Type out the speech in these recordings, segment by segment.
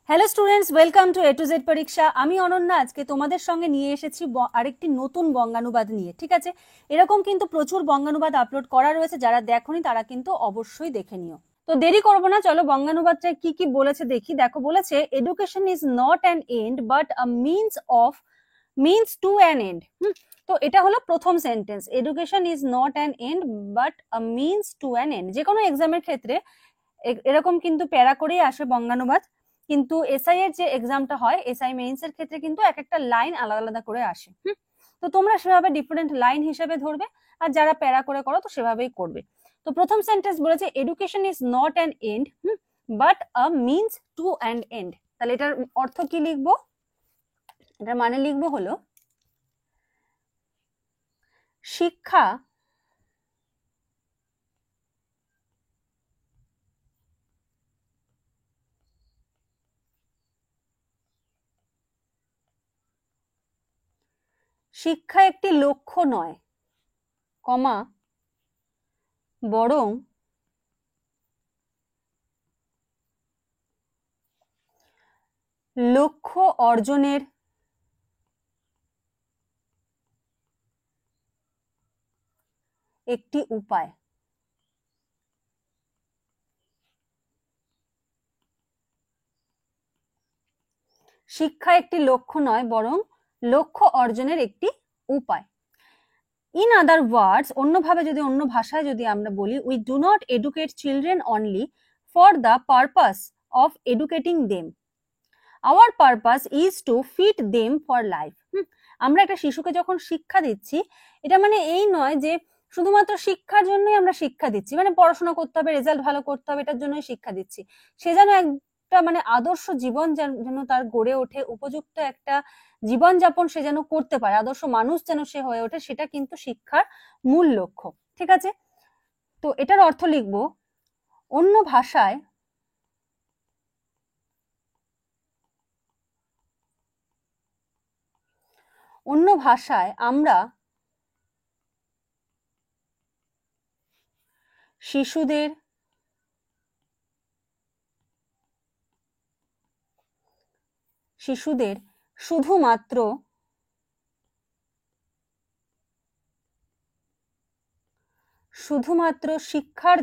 Hello students, welcome to A to Z পরীক্ষা। আমি অনন্যা আজকে তোমাদের সঙ্গে নিয়ে এসেছি আরেকটি নতুন বঙ্গানুবাদ নিয়ে। ঠিক আছে, এরকম কিন্তু প্রচুর বঙ্গানুবাদ আপলোড করা রয়েছে, যারা দেখোনি তারা কিন্তু অবশ্যই দেখে নিও। তো দেরি করবো না, চলো বঙ্গানুবাদটা কি কি বলেছে দেখি। দেখো, বলেছে education is not an end but a means to an end. তো এটা হলো প্রথম sentence, education is not an end but a means to an end. যে কোনো এক্সামের ক্ষেত্রে এরকম কিন্তু প্যারা করেই আসে বঙ্গানুবাদ, কিন্তু এসআই এর যে এক্সামটা হয়, এসআই মেইনস এর ক্ষেত্রে কিন্তু এক একটা লাইন আলাদা আলাদা করে আসে। তো তোমরা সেভাবে ডিফারেন্ট লাইন হিসেবে ধরবে, আর যারা প্যারা করে করো তো সেভাবেই করবে। তো প্রথম সেন্টেন্স বলেছে education is not an end but a means to an end. তাহলে এটার অর্থ কি লিখবো? এটার মানে লিখবো হলো শিক্ষা শিক্ষা একটি লক্ষ্য নয়, কমা, বরং লক্ষ্য অর্জনের একটি উপায়। শিক্ষা একটি লক্ষ্য নয়, বরং লক্ষ্য অর্জনের একটি উপায়। ইন আদার ওয়ার্ডস, অন্যভাবে যদি, অন্য ভাষায় যদি আমরা বলি, we do not educate children only for the purpose of educating them, our purpose is to fit them for life. আমরা একটা শিশুকে যখন শিক্ষা দিচ্ছি, এটা মানে এই নয় যে শুধুমাত্র শিক্ষার জন্যই আমরা শিক্ষা দিচ্ছি, মানে পড়াশোনা করতে হবে, রেজাল্ট ভালো করতে হবে, এটার জন্যই শিক্ষা দিচ্ছি। সে যেন একটা মানে আদর্শ জীবন যেন তার গড়ে ওঠে, উপযুক্ত একটা জীবনযাপন সে যেন করতে পারে, আদর্শ মানুষ যেন সে হয়ে ওঠে, সেটা কিন্তু শিক্ষার মূল লক্ষ্য। ঠিক আছে, তো এটার অর্থ লিখবো অন্য ভাষায়, আমরা শিশুদের শুধুমাত্র শিক্ষার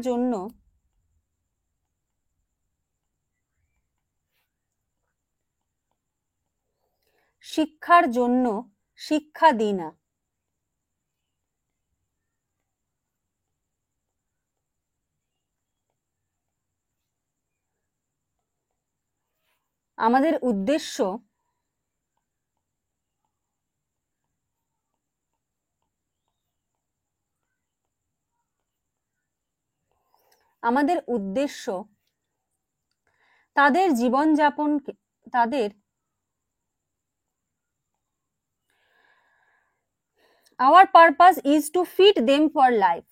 জন্য শিক্ষা দিই না। আমাদের উদ্দেশ্য তাদের জীবনযাপন, our purpose is to feed them for life,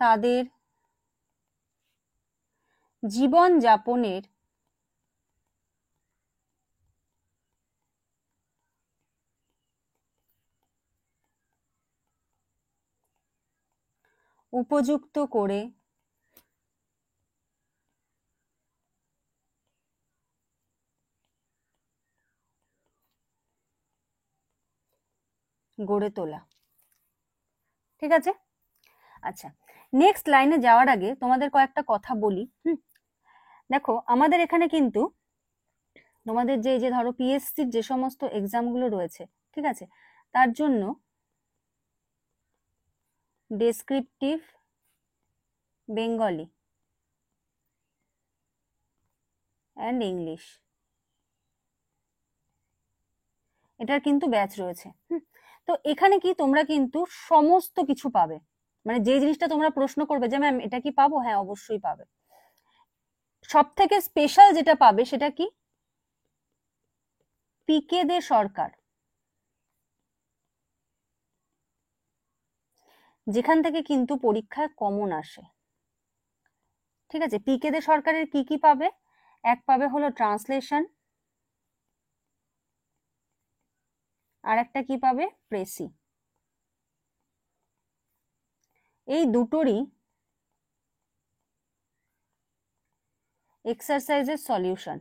তাদের জীবনযাপনের উপযুক্ত করে গড়ে তোলা। ঠিক আছে, আচ্ছা, নেক্সট লাইনে যাওয়ার আগে তোমাদের কয়েকটা কথা বলি। দেখো, আমাদের এখানে কিন্তু তোমাদের যে ধরো পিএসসির যে সমস্ত এক্সামগুলো রয়েছে, ঠিক আছে, তার জন্য ডেসক্রিপটিভ বেঙ্গলি অ্যান্ড ইংলিশ, এটার কিন্তু ব্যাচ রয়েছে। তো এখানে কি তোমরা কিন্তু সমস্ত কিছু পাবে, মানে যে জিনিসটা তোমরা প্রশ্ন করবে যে ম্যাম এটা কি পাবো, হ্যাঁ অবশ্যই পাবে। সব থেকে স্পেশাল যেটা পাবে সেটা কি, পিকে দে সরকার, যেখান থেকে কিন্তু পরীক্ষায় কমন আসে। ঠিক আছে, পিকে দে সরকারের কি কি পাবে? এক পাবে হলো ট্রান্সলেশন, আর একটা কি পাবে, প্রেসি। এই দুটোরই এক্সারসাইজের সলিউশন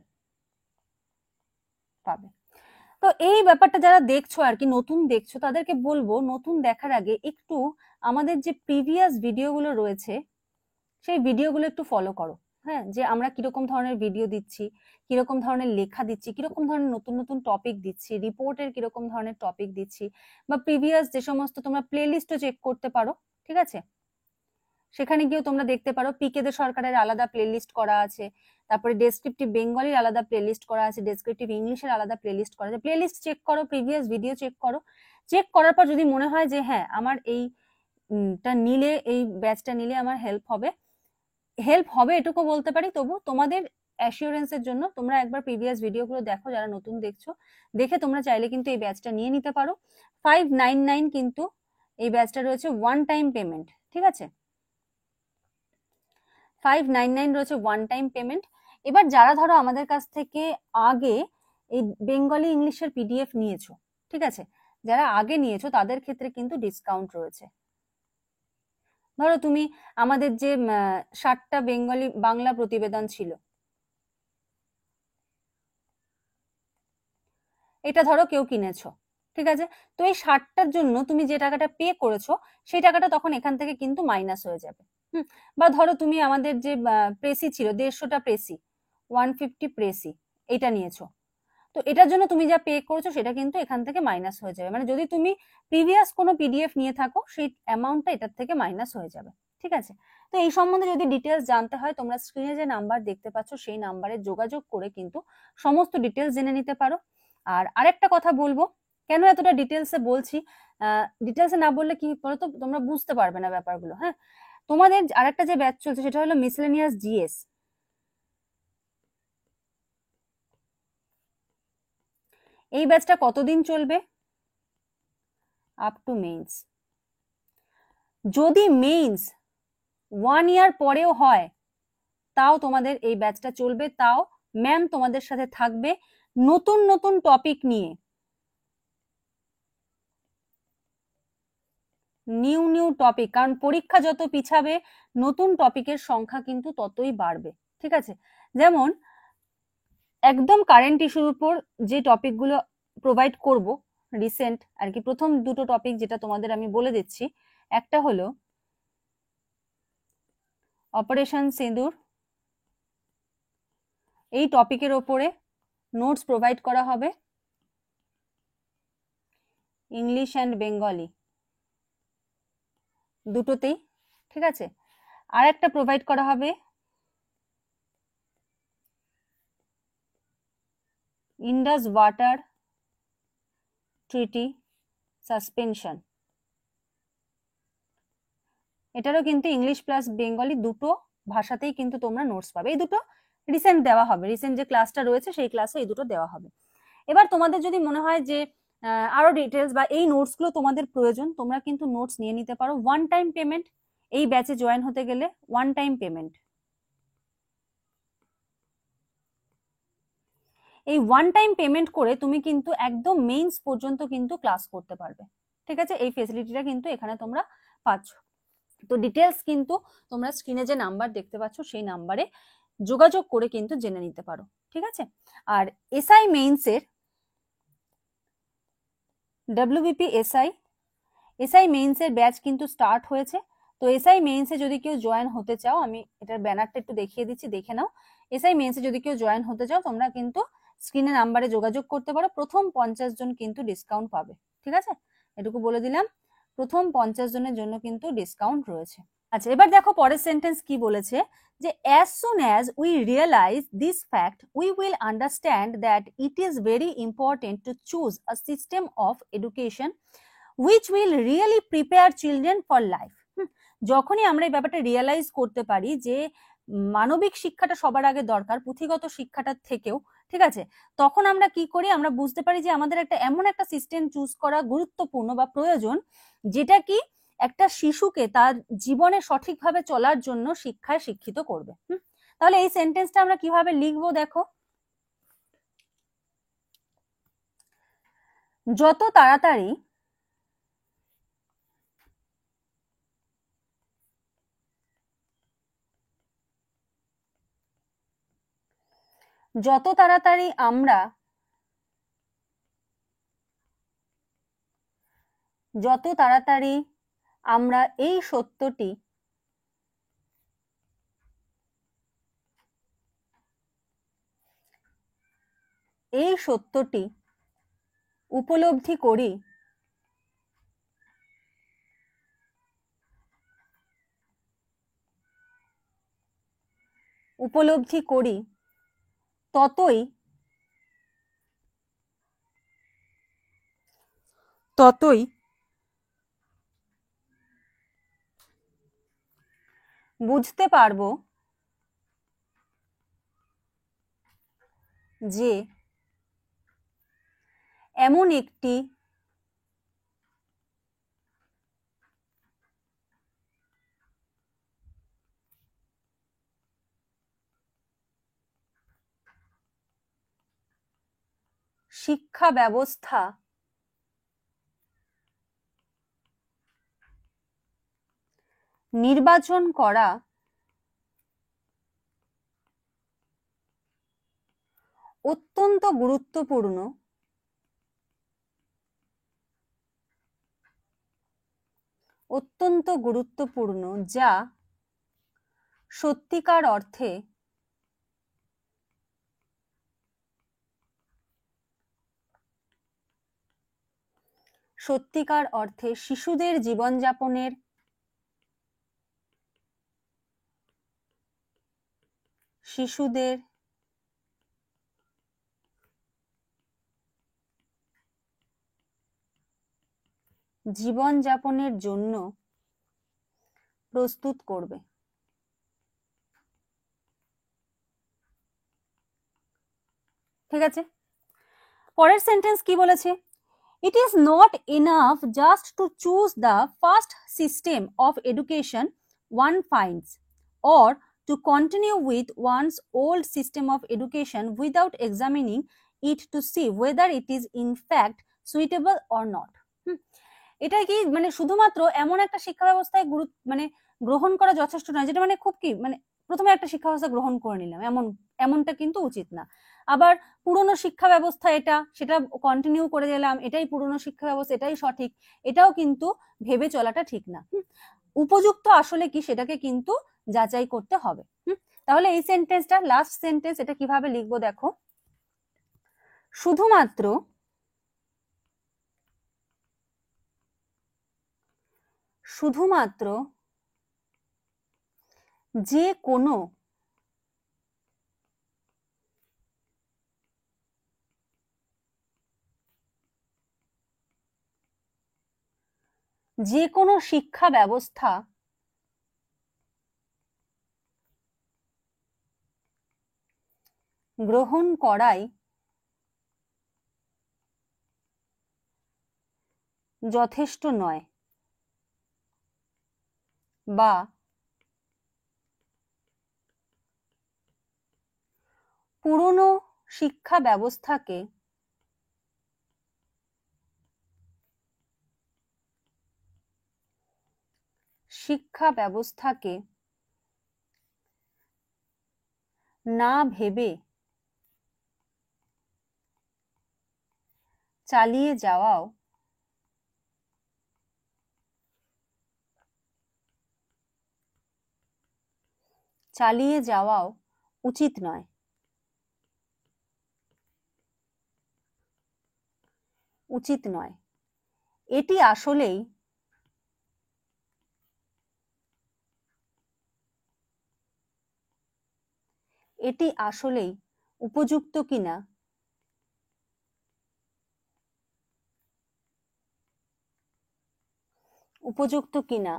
পাবে। তো এই ব্যাপারটা যারা দেখছো আর কি, নতুন দেখছো, তাদেরকে বলবো নতুন দেখার আগে একটু আমাদের যে প্রিভিয়াস ভিডিওগুলো রয়েছে সেই ভিডিওগুলো একটু ফলো করো। হ্যাঁ, যে আমরা কিরকম ধরনের ভিডিও দিচ্ছি, কিরকম ধরনের লেখা দিচ্ছি, কিরকম ধরনের নতুন নতুন টপিক দিচ্ছি, রিপোর্টের কিরকম ধরনের টপিক দিচ্ছি, বা প্রিভিয়াস যে সমস্ত তোমরা প্লে লিস্টও চেক করতে পারো, ঠিক আছে? সেখানে গিয়েও তোমরা দেখতে পারো পিকে দে সরকারের আলাদা প্লে লিস্ট করা আছে, তারপরে ডেসক্রিপটিভ বেঙ্গলির আলাদা প্লে লিস্ট করা আছে, ডেসক্রিপটিভ ইংলিশের আলাদা প্লে লিস্ট করা আছে। প্লে লিস্ট চেক করো, প্রিভিয়াস ভিডিও চেক করো। চেক করার পর যদি মনে হয় যে হ্যাঁ আমার এই টা নিলে, এই ব্যাচটা নিলে আমার হেল্প হবে এটুকু বলতে পারি। তবু তোমাদের অ্যাসিওরেন্সের জন্য তোমরা একবার প্রিভিয়াস ভিডিওগুলো দেখো, যারা নতুন দেখছো, দেখে তোমরা চাইলে কিন্তু এই ব্যাচটা নিয়ে নিতে পারো। 599 কিন্তু এই ব্যাচটা রয়েছে ওয়ান টাইম পেমেন্ট, ঠিক আছে? 599 রয়েছে ওয়ান টাইম পেমেন্ট। এবার যারা ধরো আমাদের কাছ থেকে আগে এই বেঙ্গলি ইংলিশের পিডিএফ নিয়েছো, ঠিক আছে, যারা আগে নিয়েছো তাদের ক্ষেত্রে কিন্তু ডিসকাউন্ট রয়েছে। ধরো তুমি আমাদের যে 60টা বেঙ্গলি বাংলা প্রতিবেদন ছিল, এটা ধরো কেউ কিনেছো, ঠিক আছে, তো এই 60টার জন্য তুমি যে টাকাটা পে করেছো সেই টাকাটা তখন এখান থেকে কিন্তু মাইনাস হয়ে যাবে। বা ধরো তুমি আমাদের যে প্রেসি ছিল 150টা প্রেসি, 150 প্রেসি, এটা নিয়েছো, তো এটার জন্য তুমি যা পে করেছো সেটা কিন্তু এখান থেকে মাইনাস হয়ে যাবে। মানে যদি তুমি প্রিভিয়াস কোনো পিডিএফ নিয়ে থাকো সেই অ্যামাউন্টটা এটার থেকে মাইনাস হয়ে যাবে, ঠিক আছে? তো এই সম্বন্ধে যদি ডিটেলস জানতে হয় তোমরা স্ক্রিনে যে নাম্বার দেখতে পাচ্ছ সেই নাম্বারে যোগাযোগ করে কিন্তু সমস্ত ডিটেলস জেনে নিতে পারো। আর আরেকটা কথা বলবো, কেন এতটা ডিটেলসে বলছি, ডিটেলসে না বললে কি বলতো তোমরা বুঝতে পারবে না ব্যাপারগুলো। হ্যাঁ, তোমাদের আরেকটা যে ব্যাচ চলছে সেটা হলো মিসলেনিয়াস জিএস। এই ব্যাচটা কতদিন চলবে? Up to means. যদি মেইনস 1 ইয়ার পরেও হয় তাও তোমাদের এই ব্যাচটা চলবে, তাও ম্যাম তোমাদের সাথে থাকবে নতুন নতুন টপিক নিয়ে, নিউ নিউ টপিক। কারণ পরীক্ষা যত পিছাবে নতুন টপিকের সংখ্যা কিন্তু ততই বাড়বে, ঠিক আছে? যেমন একদম কারেন্ট ইস্যুর উপর যে টপিকগুলো প্রোভাইড করব রিসেন্ট আর কি, প্রথম দুটো টপিক যেটা তোমাদের আমি বলে দিচ্ছি, একটা হলো অপারেশন সিঁদুর, এই টপিকের ওপরে নোটস প্রোভাইড করা হবে ইংলিশ অ্যান্ড বেঙ্গলি দুটোতেই, ঠিক আছে? আর একটা প্রোভাইড করা হবে ইন্ডাস ওয়াটার ট্রিটি সাসপেনশন, এটারও কিন্তু ইংলিশ প্লাস বেঙ্গলি দুটো ভাষাতেই কিন্তু তোমরা নোটস পাবে। এই দুটো রিসেন্ট দেওয়া হবে, রিসেন্ট যে ক্লাসটা রয়েছে সেই ক্লাসে এই দুটো দেওয়া হবে। এবার তোমাদের যদি মনে হয় যে আরো ডিটেলস বা এই নোটস গুলো তোমাদের প্রয়োজন, তোমরা কিন্তু নোটস নিয়ে নিতে পারো। ওয়ান টাইম পেমেন্ট, এই ব্যাচে জয়েন হতে গেলে ওয়ান টাইম পেমেন্ট। এই ওয়ান টাইম পেমেন্ট করে তুমি কিন্তু একদম মেইনস পর্যন্ত কিন্তু ক্লাস করতে পারবে, ঠিক আছে? এই ফেসিলিটিটা কিন্তু এখানে তোমরা পাচ্ছ। তো ডিটেলস কিন্তু তোমরা স্ক্রিনে যে নাম্বার দেখতে পাচ্ছ সেই নাম্বারে যোগাযোগ করে কিন্তু জেনে নিতে পারো, ঠিক আছে? আর এসআই মেইনসের ডব্লিউবিপি এসআই মেইনসের ব্যাচ কিন্তু স্টার্ট হয়েছে। তো এসআই মেইনসে যদি কেউ জয়েন হতে চাও, আমি এটার ব্যানারটা একটু দেখিয়ে দিচ্ছি, দেখে নাও। এসআই মেইনসে যদি কেউ জয়েন হতে চাও তোমরা কিন্তু স্ক্রিনে নাম্বারে যোগাযোগ করতে পারো। প্রথম 50 জন কিন্তু ডিসকাউন্ট পাবে, ঠিক আছে? এটুকু বলে দিলাম, প্রথম 50 জনের জন্য কিন্তু ডিসকাউন্ট রয়েছে। আচ্ছা, এবার দেখো পরের সেন্টেন্স কি বলেছে, যে as soon as we realize this fact we will understand that it is very important to choose a system of education which will really prepare children for life. যখনই আমরা এই ব্যাপারটা রিয়েলাইজ করতে পারি যে মানবিক শিক্ষাটা সবার আগে দরকার পুঁথিগত শিক্ষাটার থেকেও, ঠিক আছে, তখন আমরা কি করি, আমরা বুঝতে পারি যে আমাদের একটা এমন একটা সিস্টেম চুজ করা গুরুত্বপূর্ণ বা প্রয়োজন যেটা কি একটা শিশুকে তার জীবনে সঠিকভাবে চলার জন্য শিক্ষায় শিক্ষিত করবে। তাহলে এই সেন্টেন্সটা আমরা কিভাবে লিখবো দেখো, যত তাড়াতাড়ি যত তাড়াতাড়ি আমরা এই সত্যটি উপলব্ধি করি ততই বুঝতে পারবো যে এমন একটি শিক্ষা ব্যবস্থা নির্বাচন করা অত্যন্ত গুরুত্বপূর্ণ যা সত্যিকার অর্থে শিশুদের জীবনযাপনের জন্য প্রস্তুত করবে। ঠিক আছে, পরের সেন্টেন্স কি বলেছে? It is not enough just to choose the first system of education one finds, or to continue with one's old system of education without examining it to see whether it is in fact suitable or not. এটা কি মানে শুধুমাত্র এমন একটা শিক্ষা ব্যবস্থায় গ্রহণ করা যথেষ্ট নয়, যেটা মানে খুব কি মানে প্রথমে একটা শিক্ষা ব্যবস্থা গ্রহণ করে নিলাম, এমনটা কিন্তু উচিত না। আবার পুরনো শিক্ষা ব্যবস্থা সেটা কন্টিনিউ করে গেলাম, এটাই পুরনো শিক্ষা ব্যবস্থা, এটাই সঠিক, এটাও কিন্তু ভেবে চলাটা ঠিক না। উপযুক্ত আসলে কি সেটাকে কিন্তু যাচাই করতে হবে। তাহলে এই সেন্টেন্সটা লাস্ট সেন্টেন্স, এটা কিভাবে লিখবো দেখো, শুধুমাত্র যে কোনো শিক্ষা ব্যবস্থা গ্রহণ করাই যথেষ্ট নয়, বা পুরনো শিক্ষা ব্যবস্থাকে না ভেবে চালিয়ে যাওয়াও উচিত নয়। এটি আসলেই উপযুক্ত কিনা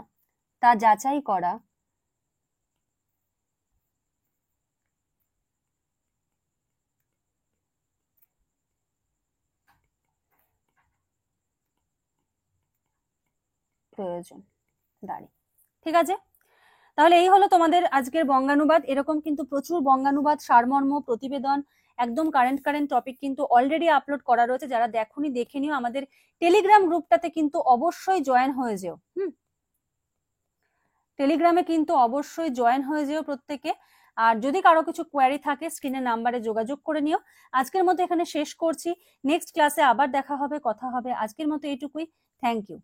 তা যাচাই করা প্রয়োজন। ঠিক আছে, তাহলে এই হলো তোমাদের আজকের বঙ্গানুবাদ। এরকম কিন্তু প্রচুর বঙ্গানুবাদ, সারমর্ম, প্রতিবেদন, একদম কারেন্ট টপিক কিন্তু অলরেডি আপলোড করা রয়েছে। যারা দেখোনি দেখে নিও, আমাদের টেলিগ্রাম গ্রুপটাতে কিন্তু অবশ্যই জয়েন হয়ে যেও। টেলিগ্রামে কিন্তু অবশ্যই জয়েন হয়ে যেও প্রত্যেকে। আর যদি কারো কিছু কোয়ারি থাকে স্ক্রিনের নাম্বারে যোগাযোগ করে নিও। আজকের মতো এখানে শেষ করছি, নেক্সট ক্লাসে আবার দেখা হবে, কথা হবে। আজকের মতো এইটুকুই। Thank you.